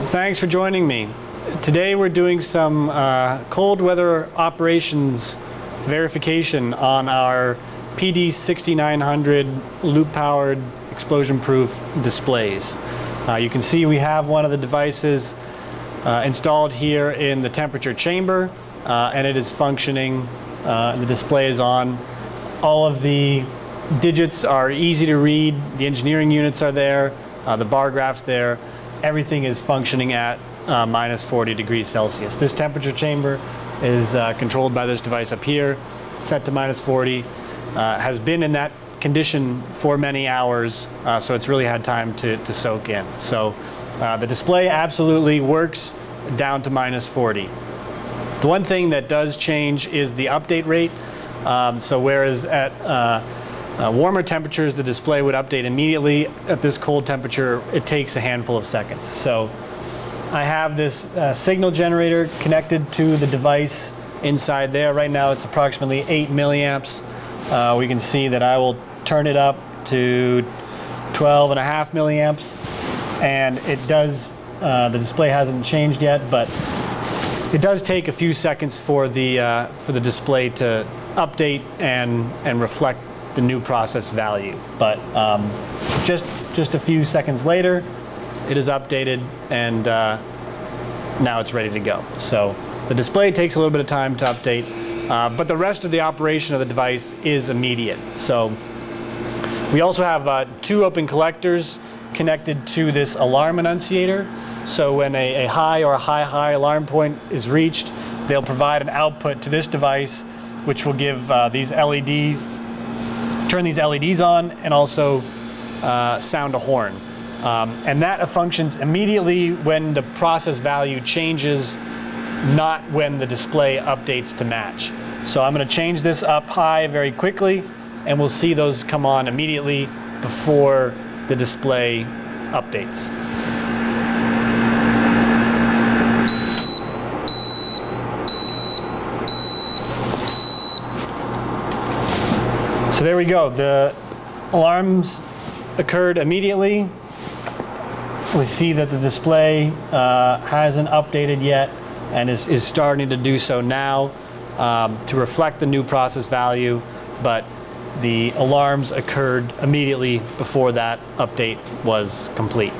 thanks for joining me. Today we're doing some cold weather operations verification on our PD6900 Loop-Powered Explosion-Proof displays. You can see we have one of the devices installed here in the temperature chamber, and it is functioning. The display is on. All of the digits are easy to read. The engineering units are there. The bar graph's there. Everything is functioning at minus 40 degrees Celsius. This temperature chamber is controlled by this device up here, set to minus 40. Has been in that condition for many hours, so it's really had time to soak in. So the display absolutely works down to minus 40. The one thing that does change is the update rate. So whereas at warmer temperatures, the display would update immediately. At this cold temperature, it takes a handful of seconds. So I have this signal generator connected to the device inside there. Right now, it's approximately 8 milliamps. We can see that I will turn it up to 12.5 milliamps, and it does. The display hasn't changed yet, but it does take a few seconds for the display to update and reflect the new process value. But just a few seconds later, it is updated, and now it's ready to go. So the display takes a little bit of time to update, but the rest of the operation of the device is immediate. So we also have 2 open collectors connected to this alarm annunciator. So when a high or a high alarm point is reached, they'll provide an output to this device, which will give turn these LEDs on and also sound a horn. And that functions immediately when the process value changes, not when the display updates to match. So I'm going to change this up high very quickly, and we'll see those come on immediately before the display updates. So there we go. The alarms occurred immediately. We see that the display hasn't updated yet and is starting to do so now to reflect the new process value, but the alarms occurred immediately before that update was complete.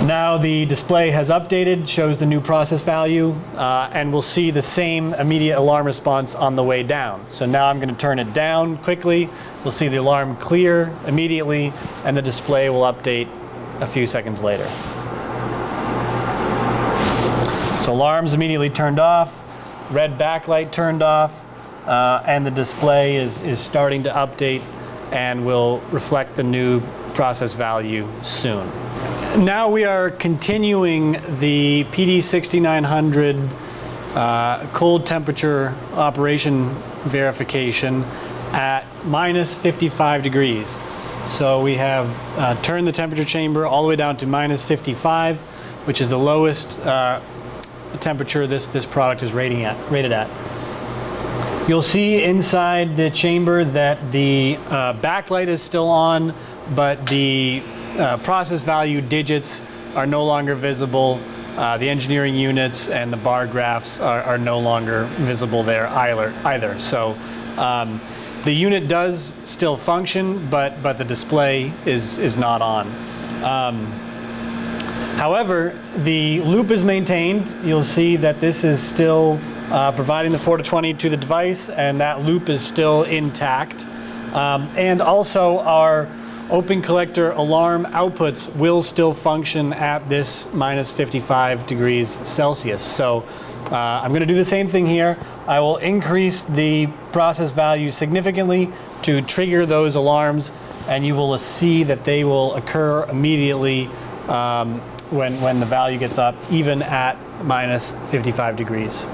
Now the display has updated, shows the new process value, and we'll see the same immediate alarm response on the way down. So now I'm going to turn it down quickly. We'll see the alarm clear immediately, and the display will update a few seconds later. So alarms immediately turned off, red backlight turned off, and the display is starting to update and will reflect the new process value soon. Now we are continuing the PD6900 cold temperature operation verification at minus 55 degrees. So we have turned the temperature chamber all the way down to minus 55, which is the lowest temperature this product is rated at. You'll see inside the chamber that the backlight is still on, but the process value digits are no longer visible. The engineering units and the bar graphs are no longer visible there either. So the unit does still function, but the display is not on. However, the loop is maintained. You'll see that this is still providing the 4 to 20 to the device, and that loop is still intact. And also our open collector alarm outputs will still function at this minus 55 degrees Celsius. So I'm going to do the same thing here. I will increase the process value significantly to trigger those alarms, and you will see that they will occur immediately when the value gets up, even at minus 55 degrees.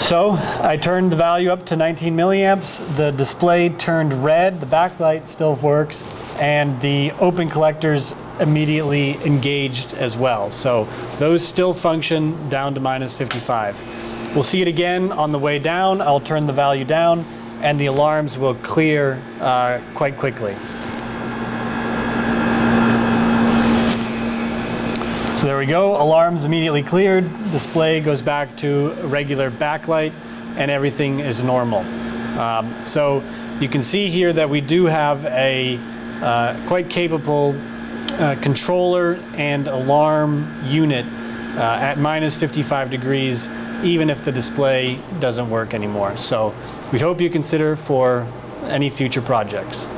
So I turned the value up to 19 milliamps. The display turned red. The backlight still works, and the open collectors immediately engaged as well. So those still function down to -55. We'll see it again on the way down. I'll turn the value down and the alarms will clear quite quickly. So there we go, alarms immediately cleared, display goes back to a regular backlight, and everything is normal. So you can see here that we do have a quite capable controller and alarm unit at -55 degrees, even if the display doesn't work anymore. So we hope you consider for any future projects.